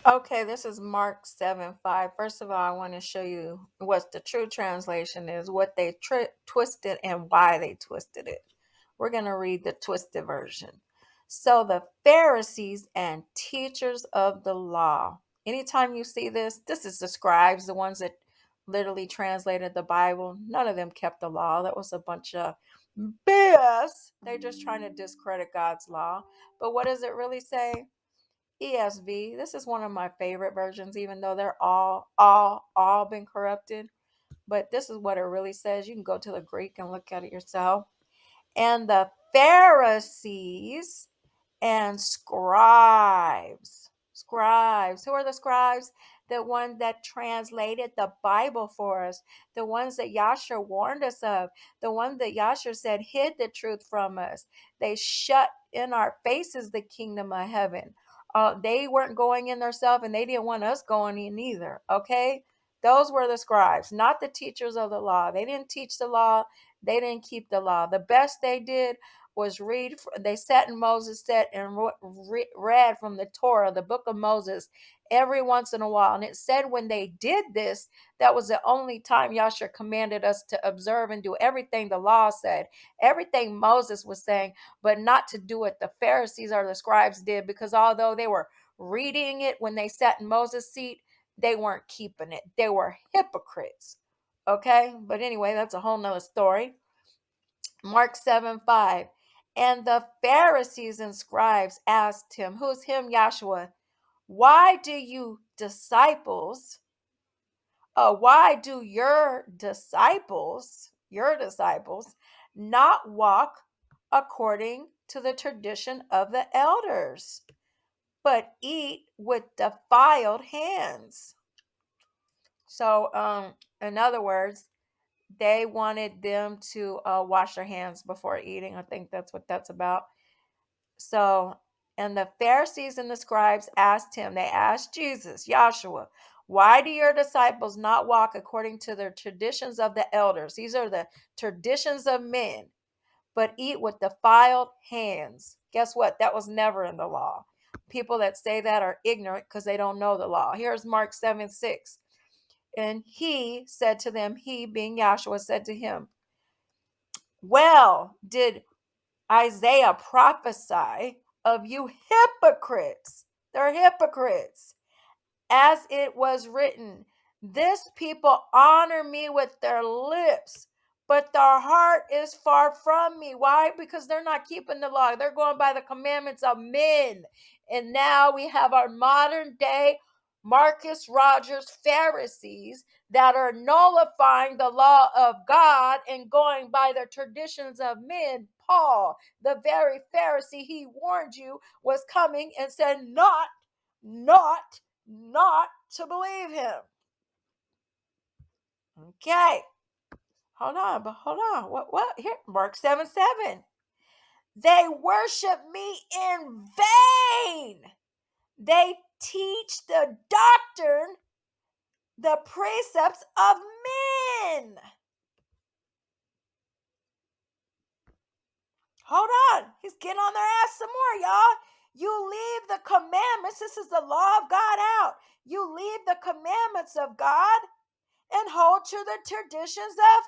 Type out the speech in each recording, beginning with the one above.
Okay, this is Mark 7:5. First of all, I want to show you what the true translation is, what they twisted and why they twisted it. We're going to read the twisted version. So, the Pharisees and teachers of the law. Anytime you see this, this is the scribes, the ones that literally translated the Bible. None of them kept the law. That was a bunch of BS. They're just trying to discredit God's law. But what does it really say? ESV. This is one of my favorite versions, even though they're all been corrupted. But this is what it really says. You can go to the Greek and look at it yourself. And the Pharisees and scribes. Scribes. Who are the scribes? The ones that translated the Bible for us, the ones that Yasha warned us of, the ones that Yasha said hid the truth from us. They shut in our faces the kingdom of heaven. They weren't going in themselves, and they didn't want us going in either. Okay? Those were the scribes, not the teachers of the law. They didn't teach the law. They didn't keep the law. The best they did was read. They sat in Moses' set and read from the Torah, the book of Moses, every once in a while. And it said when they did this, that was the only time Yahshua commanded us to observe and do everything the law said, everything Moses was saying, but not to do what the Pharisees or the scribes did, because although they were reading it when they sat in Moses' seat, they weren't keeping it. They were hypocrites. Okay, but anyway, that's a whole nother story. Mark 7:5. And the Pharisees and scribes asked him, who's him, Yahshua, why do why do your disciples, not walk according to the tradition of the elders, but eat with defiled hands? So, in other words, they wanted them to wash their hands before eating. I think that's what that's about. So, and the Pharisees and the scribes they asked Jesus, Yahshua, why do your disciples not walk according to the traditions of the elders? These are the traditions of men, but eat with defiled hands. Guess what? That was never in the law. People that say that are ignorant because they don't know the law. Here's Mark 7:6. And he said to them, he being Yahshua said to him, well, did Isaiah prophesy of you hypocrites? They're hypocrites. As it was written, this people honor me with their lips, but their heart is far from me. Why? Because they're not keeping the law. They're going by the commandments of men. And now we have our modern day Marcus Rogers Pharisees that are nullifying the law of God and going by the traditions of men. Paul, the very Pharisee he warned you was coming and said, not to believe him. Okay. Hold on. What? Here, Mark 7:7. They worship me in vain. They teach the doctrine, the precepts of men. Hold on. He's getting on their ass some more, y'all. You leave the commandments. This is the law of God out. You leave the commandments of God and hold to the traditions of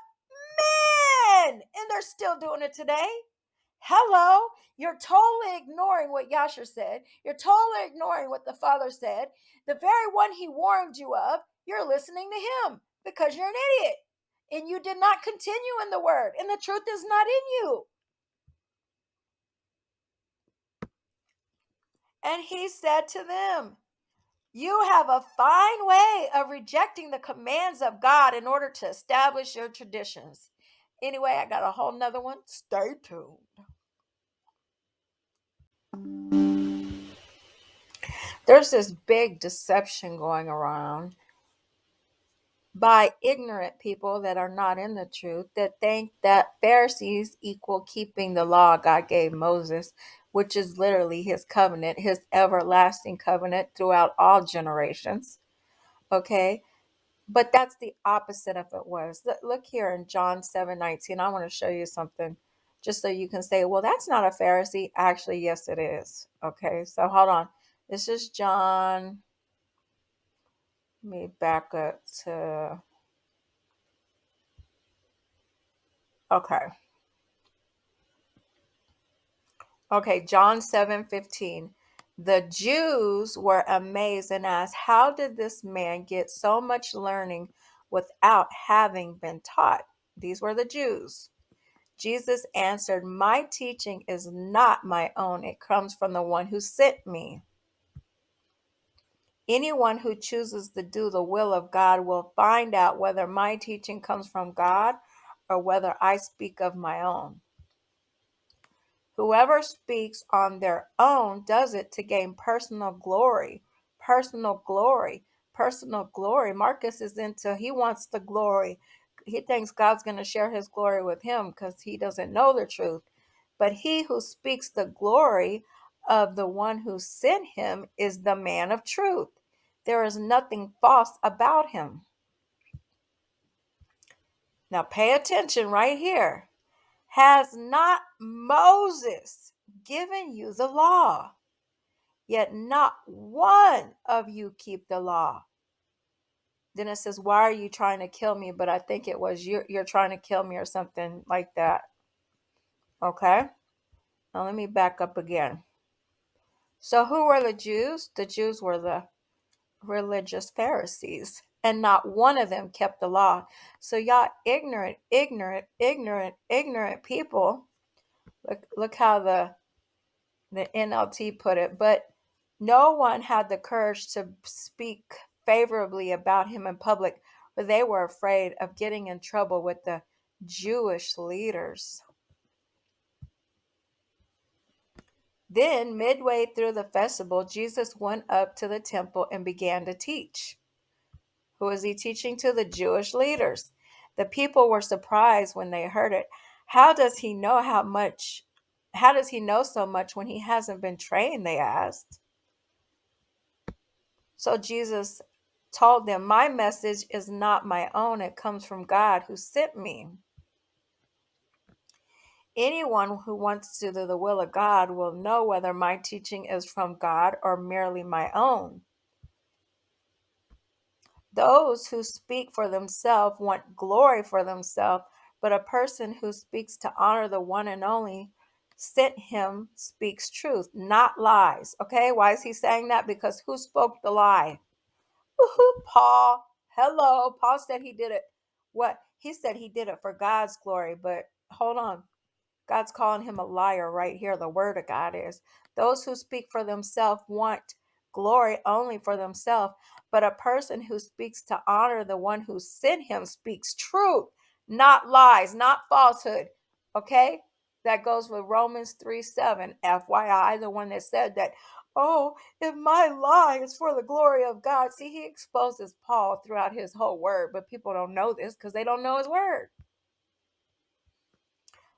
men. And they're still doing it today. Hello, you're totally ignoring what Yasher said. You're totally ignoring what the Father said. The very one he warned you of, you're listening to him because you're an idiot. And you did not continue in the word, and the truth is not in you. And he said to them, you have a fine way of rejecting the commands of God in order to establish your traditions. Anyway, I got a whole nother one. Stay tuned. There's this big deception going around by ignorant people that are not in the truth, that think that Pharisees equal keeping the law God gave Moses, which is literally his covenant, his everlasting covenant throughout all generations. Okay. But that's the opposite of it was. Look here in John 7:19. I want to show you something just so you can say, well, that's not a Pharisee. Actually, yes, it is. Okay. So hold on. This is John. Let me back up to, okay. Okay, John 7:15. The Jews were amazed and asked, how did this man get so much learning without having been taught? These were the Jews. Jesus answered, my teaching is not my own. It comes from the one who sent me. Anyone who chooses to do the will of God will find out whether my teaching comes from God or whether I speak of my own. Whoever speaks on their own does it to gain personal glory. Personal glory. Personal glory. Marcus is into, he wants the glory. He thinks God's going to share his glory with him because he doesn't know the truth. But he who speaks the glory of the one who sent him is the man of truth. There is nothing false about him. Now pay attention right here. Has not Moses given you the law? Yet not one of you keep the law. Then it says, why are you trying to kill me? But I think it was you're trying to kill me or something like that. Okay. Now let me back up again. So who were the Jews? The Jews were the religious Pharisees, and not one of them kept the law. So y'all ignorant people. Look how the NLT put it. But no one had the courage to speak favorably about him in public, for they were afraid of getting in trouble with the Jewish leaders. Then, midway through the festival, Jesus went up to the temple and began to teach. Who was he teaching to? The Jewish leaders. The people were surprised when they heard it. How does he know so much when he hasn't been trained? They asked. So Jesus told them, my message is not my own. It comes from God who sent me. Anyone who wants to do the will of God will know whether my teaching is from God or merely my own. Those who speak for themselves want glory for themselves, but a person who speaks to honor the one and only sent him speaks truth, not lies. Okay, why is he saying that? Because who spoke the lie? Paul. Hello. Paul said he did it. What? He said he did it for God's glory, but hold on. God's calling him a liar right here. The word of God is. Those who speak for themselves want glory only for themselves, but a person who speaks to honor the one who sent him speaks truth, not lies, not falsehood. Okay? That goes with Romans 3:7. FYI, the one that said that, oh, if my lie is for the glory of God. See, he exposes Paul throughout his whole word, but people don't know this because they don't know his word.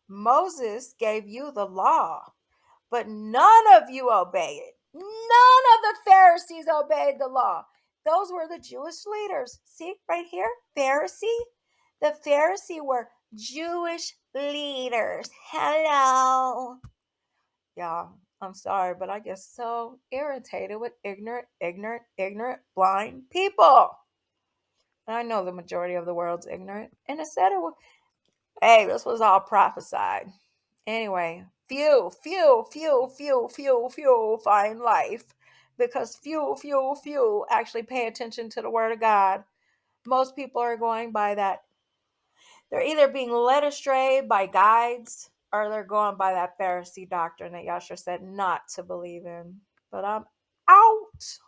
Moses gave you the law, but none of you obey it. None of the Pharisees obeyed the law. Those were the Jewish leaders. See right here, Pharisee. The Pharisee were Jewish leaders. Hello. Y'all, I'm sorry, but I get so irritated with ignorant, blind people. And I know the majority of the world's ignorant. And it said it was, hey, this was all prophesied. Anyway, few find life because few actually pay attention to the word of God. Most people are going by that. They're either being led astray by guides or they're going by that Pharisee doctrine that Yasha said not to believe in. But I'm out.